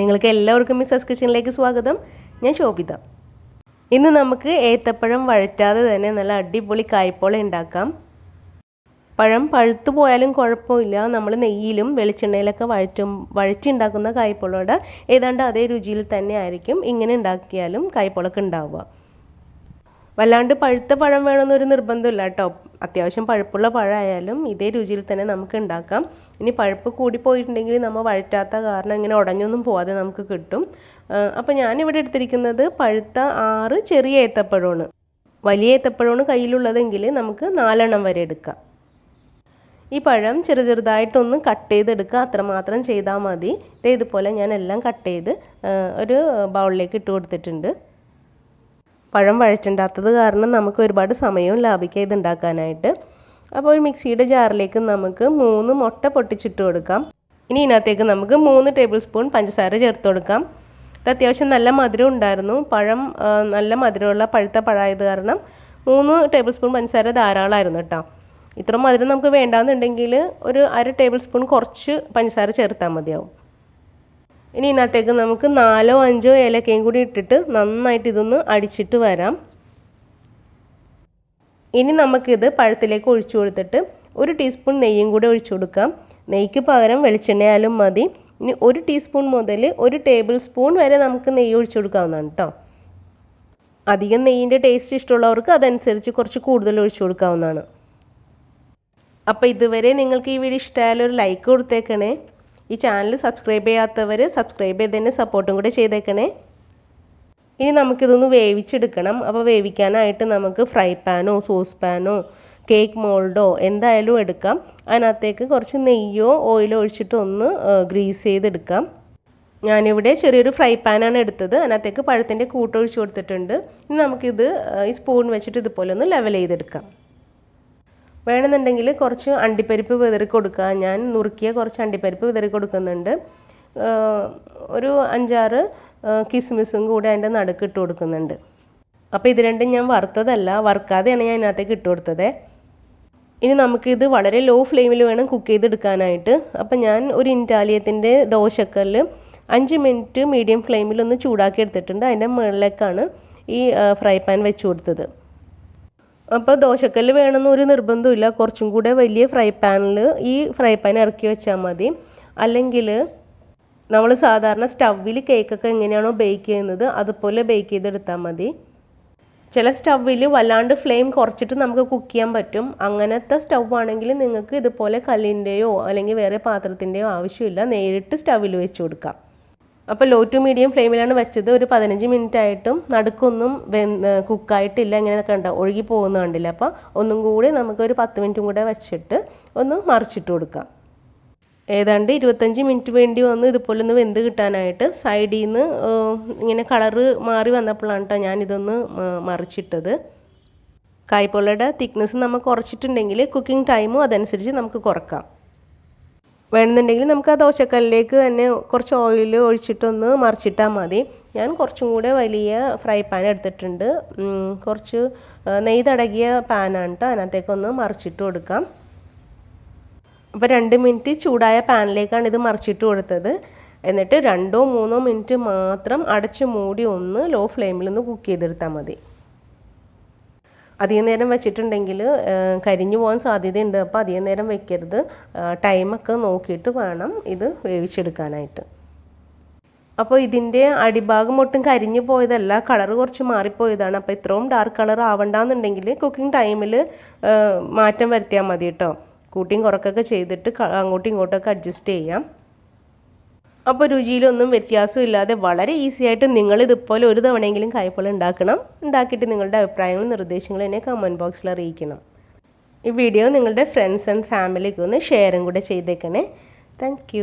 നിങ്ങൾക്ക് എല്ലാവർക്കും മിസാസ് കിച്ചണിലേക്ക് സ്വാഗതം. ഞാൻ ശോഭിത. ഇന്ന് നമുക്ക് ഏത്തപ്പഴം വഴറ്റാതെ തന്നെ നല്ല അടിപൊളി കായ്പോള ഉണ്ടാക്കാം. പഴം പഴുത്തു പോയാലും കുഴപ്പമില്ല. നമ്മൾ നെയ്യിലും വെളിച്ചെണ്ണയിലൊക്കെ വഴറ്റി ഉണ്ടാക്കുന്ന കായ്പോളയുടെ ഏതാണ്ട് അതേ രുചിയിൽ തന്നെ ആയിരിക്കും ഇങ്ങനെ ഉണ്ടാക്കിയാലും കായ്പോളൊക്കെ ഉണ്ടാവുക. വല്ലാണ്ട് പഴുത്ത പഴം വേണമെന്നൊരു നിർബന്ധമില്ല കേട്ടോ. അത്യാവശ്യം പഴുപ്പുള്ള പഴമായാലും ഇതേ രുചിയിൽ തന്നെ നമുക്ക് ഉണ്ടാക്കാം. ഇനി പഴുപ്പ് കൂടിപ്പോയിട്ടുണ്ടെങ്കിൽ നമ്മൾ വഴറ്റാത്ത കാരണം ഇങ്ങനെ ഉടഞ്ഞൊന്നും പോവാതെ നമുക്ക് കിട്ടും. അപ്പോൾ ഞാനിവിടെ എടുത്തിരിക്കുന്നത് പഴുത്ത 6 ചെറിയ ഏത്തപ്പഴമാണ്. വലിയ ഏത്തപ്പഴമാണ് കയ്യിലുള്ളതെങ്കിൽ നമുക്ക് 4 വരെ എടുക്കാം. ഈ പഴം ചെറുതായിട്ടൊന്ന് കട്ട് ചെയ്തെടുക്കുക, അത്രമാത്രം ചെയ്താൽ മതി. ഇതുപോലെ ഞാൻ എല്ലാം കട്ട് ചെയ്ത് ഒരു ബൗളിലേക്ക് ഇട്ട് കൊടുത്തിട്ടുണ്ട്. പഴം വഴറ്റുണ്ടാത്തത് കാരണം നമുക്ക് ഒരുപാട് സമയവും ലാഭിക്കാം ഇതുണ്ടാക്കാനായിട്ട്. അപ്പോൾ ഒരു മിക്സിയുടെ ജാറിലേക്ക് നമുക്ക് 3 മുട്ട പൊട്ടിച്ചിട്ട് കൊടുക്കാം. ഇനി ഇതിനകത്തേക്ക് നമുക്ക് 3 ടേബിൾ സ്പൂൺ പഞ്ചസാര ചേർത്ത് കൊടുക്കാം. ഇത് അത്യാവശ്യം നല്ല മധുരം ഉണ്ടായിരുന്നു. പഴം നല്ല മധുരമുള്ള പഴുത്ത പഴമായത് കാരണം 3 ടേബിൾ സ്പൂൺ പഞ്ചസാര ധാരാളമായിരുന്നു കേട്ടോ. ഇത്ര മധുരം നമുക്ക് വേണ്ടാന്നുണ്ടെങ്കിൽ ഒരു 1/2 ടേബിൾ സ്പൂൺ കുറച്ച് പഞ്ചസാര ചേർത്താൽ മതിയാവും. ഇനി ഇതിനകത്തേക്ക് നമുക്ക് 4 5 ഏലക്കയും കൂടി ഇട്ടിട്ട് നന്നായിട്ട് ഇതൊന്ന് അടിച്ചിട്ട് വരാം. ഇനി നമുക്കിത് പഴത്തിലേക്ക് ഒഴിച്ചു കൊടുത്തിട്ട് 1 ടീസ്പൂൺ നെയ്യും കൂടി ഒഴിച്ചു കൊടുക്കാം. നെയ്ക്ക് പകരം വെളിച്ചെണ്ണയായാലും മതി. ഇനി 1 ടീസ്പൂൺ മുതൽ 1 ടേബിൾ സ്പൂൺ വരെ നമുക്ക് നെയ്യ് ഒഴിച്ചു കൊടുക്കാവുന്നതാണ് കേട്ടോ. അധികം നെയ്യിൻ്റെ ടേസ്റ്റ് ഇഷ്ടമുള്ളവർക്ക് അതനുസരിച്ച് കുറച്ച് കൂടുതൽ ഒഴിച്ചു കൊടുക്കാവുന്നതാണ്. അപ്പോൾ ഇതുവരെ നിങ്ങൾക്ക് ഈ വീഡിയോ ഇഷ്ടമായാലും ഒരു ലൈക്ക് കൊടുത്തേക്കണേ. ഈ ചാനൽ സബ്സ്ക്രൈബ് ചെയ്യാത്തവർ സബ്സ്ക്രൈബ് ചെയ്ത് തന്നെ സപ്പോർട്ടും കൂടെ ചെയ്തേക്കണേ. ഇനി നമുക്കിതൊന്ന് വേവിച്ചെടുക്കണം. അപ്പോൾ വേവിക്കാനായിട്ട് നമുക്ക് ഫ്രൈ പാനോ സോസ് പാനോ കേക്ക് മോൾഡോ എന്തായാലും എടുക്കാം. അതിനകത്തേക്ക് കുറച്ച് നെയ്യോ ഓയിലോ ഒഴിച്ചിട്ട് ഒന്ന് ഗ്രീസ് ചെയ്തെടുക്കാം. ഞാനിവിടെ ചെറിയൊരു ഫ്രൈ പാനാണ് എടുത്തത്. അതിനകത്തേക്ക് പഴത്തിൻ്റെ കൂട്ടൊഴിച്ച് കൊടുത്തിട്ടുണ്ട്. ഇനി നമുക്കിത് ഈ സ്പൂൺ വെച്ചിട്ട് ഇതുപോലെ ഒന്ന് ലെവൽ ചെയ്തെടുക്കാം. വേണമെന്നുണ്ടെങ്കിൽ കുറച്ച് അണ്ടിപ്പരിപ്പ് വിതറി കൊടുക്കുക. ഞാൻ നുറുക്കിയ കുറച്ച് അണ്ടിപ്പരിപ്പ് വിതറി കൊടുക്കുന്നുണ്ട്. ഒരു 5-6 കിസ്മിസും കൂടി അതിൻ്റെ നടുക്ക് ഇട്ട് കൊടുക്കുന്നുണ്ട്. അപ്പോൾ ഇത് രണ്ടും ഞാൻ വറുത്തതല്ല, വറുക്കാതെയാണ് ഞാൻ ഇതിനകത്തേക്ക് ഇട്ട് കൊടുത്തത്. ഇനി നമുക്കിത് വളരെ ലോ ഫ്ലെയിമിൽ വേണം കുക്ക് ചെയ്തെടുക്കാനായിട്ട്. അപ്പോൾ ഞാൻ ഒരു ഇറ്റാലിയത്തിൻ്റെ ദോശക്കല്ല് 5 മിനിറ്റ് മീഡിയം ഫ്ലെയിമിൽ ഒന്ന് ചൂടാക്കി എടുത്തിട്ടുണ്ട്. അതിൻ്റെ മുകളിലേക്കാണ് ഈ ഫ്രൈ പാൻ വെച്ച് കൊടുത്തത്. അപ്പോൾ ദോശക്കല്ല് വേണമെന്ന് ഒരു നിർബന്ധമില്ല. കുറച്ചും കൂടെ വലിയ ഫ്രൈ പാനിൽ ഈ ഫ്രൈ പാൻ ഇറക്കി വെച്ചാൽ മതി. അല്ലെങ്കിൽ നമ്മൾ സാധാരണ സ്റ്റൗവിൽ കേക്കൊക്കെ എങ്ങനെയാണോ ബേക്ക് ചെയ്യുന്നത് അതുപോലെ ബേക്ക് ചെയ്തെടുത്താൽ മതി. ചില സ്റ്റൗവിൽ വല്ലാണ്ട് ഫ്ലെയിം കുറച്ചിട്ട് നമുക്ക് കുക്ക് ചെയ്യാൻ പറ്റും. അങ്ങനത്തെ സ്റ്റൗ ആണെങ്കിൽ നിങ്ങൾക്ക് ഇതുപോലെ കല്ലിൻ്റെയോ അല്ലെങ്കിൽ വേറെ പാത്രത്തിൻ്റെയോ ആവശ്യമില്ല, നേരിട്ട് സ്റ്റൗവിൽ വെച്ച് കൊടുക്കാം. അപ്പോൾ ലോ ടു മീഡിയം ഫ്ലെയിമിലാണ് വെച്ചത്. ഒരു 15 മിനിറ്റ് ആയിട്ടും നടുക്കൊന്നും കുക്കായിട്ടില്ല. ഇങ്ങനെയൊക്കെ ഉണ്ടാവും, ഒഴുകി പോകുന്ന കണ്ടില്ല. അപ്പോൾ ഒന്നും കൂടി നമുക്കൊരു 10 മിനിറ്റും കൂടെ വെച്ചിട്ട് ഒന്ന് മറിച്ചിട്ട് കൊടുക്കാം. ഏതാണ്ട് 25 മിനിറ്റ് വേണ്ടി വന്നു ഇതുപോലെ ഒന്ന് വെന്ത് കിട്ടാനായിട്ട്. സൈഡിൽ നിന്ന് ഇങ്ങനെ കളറ് മാറി വന്നപ്പോഴാണ് കേട്ടോ ഞാനിതൊന്ന് മറിച്ചിട്ടത്. കായ്പോളയുടെ തിക്നെസ് നമ്മൾ കുറച്ചിട്ടുണ്ടെങ്കിൽ കുക്കിംഗ് ടൈമും അതനുസരിച്ച് നമുക്ക് കുറക്കാം. വേണമെന്നുണ്ടെങ്കിൽ നമുക്ക് ആ ദോശക്കല്ലിലേക്ക് തന്നെ കുറച്ച് ഓയിൽ ഒഴിച്ചിട്ടൊന്ന് മറിച്ചിട്ടാൽ മതി. ഞാൻ കുറച്ചും കൂടെ വലിയ ഫ്രൈ പാൻ എടുത്തിട്ടുണ്ട്. കുറച്ച് നെയ്യ് തടകിയ പാനാണ് കേട്ടോ. അതിനകത്തേക്കൊന്ന് മറിച്ചിട്ട് കൊടുക്കാം. അപ്പോൾ 2 മിനിറ്റ് ചൂടായ പാനിലേക്കാണ് ഇത് മറിച്ചിട്ട് കൊടുത്തത്. എന്നിട്ട് 2-3 മിനിറ്റ് മാത്രം അടച്ച് മൂടി ഒന്ന് ലോ ഫ്ലെയിമിൽ ഒന്ന് കുക്ക് ചെയ്തെടുത്താൽ മതി. അധികം നേരം വെച്ചിട്ടുണ്ടെങ്കിൽ കരിഞ്ഞു പോകാൻ സാധ്യതയുണ്ട്. അപ്പോൾ അധികം നേരം വെക്കരുത്. ടൈമൊക്കെ നോക്കിയിട്ട് വേണം ഇത് വേവിച്ചെടുക്കാനായിട്ട്. അപ്പോൾ ഇതിൻ്റെ അടിഭാഗം ഒട്ടും കരിഞ്ഞു പോയതല്ല, കളറ് കുറച്ച് മാറിപ്പോയതാണ്. അപ്പോൾ ഇത്രയും ഡാർക്ക് കളർ ആവണ്ടെന്നുണ്ടെങ്കിൽ കുക്കിംഗ് ടൈമിൽ മാറ്റം വരുത്തിയാൽ മതി കേട്ടോ. കൂട്ടിയും കുറക്കൊക്കെ ചെയ്തിട്ട് അങ്ങോട്ടും ഇങ്ങോട്ടൊക്കെ അഡ്ജസ്റ്റ് ചെയ്യാം. അപ്പോൾ രുചിയിലൊന്നും വ്യത്യാസമില്ലാതെ വളരെ ഈസി ആയിട്ട് നിങ്ങളിതുപോലെ ഒരു തവണയെങ്കിലും കായ്പോള ഉണ്ടാക്കണം. ഉണ്ടാക്കിയിട്ട് നിങ്ങളുടെ അഭിപ്രായങ്ങളും നിർദ്ദേശങ്ങളും എന്നെ കമൻറ്റ് ബോക്സിൽ അറിയിക്കണം. ഈ വീഡിയോ നിങ്ങളുടെ ഫ്രണ്ട്സ് ആൻഡ് ഫാമിലിക്ക് ഒന്ന് ഷെയറും കൂടെ ചെയ്തേക്കണേ. താങ്ക്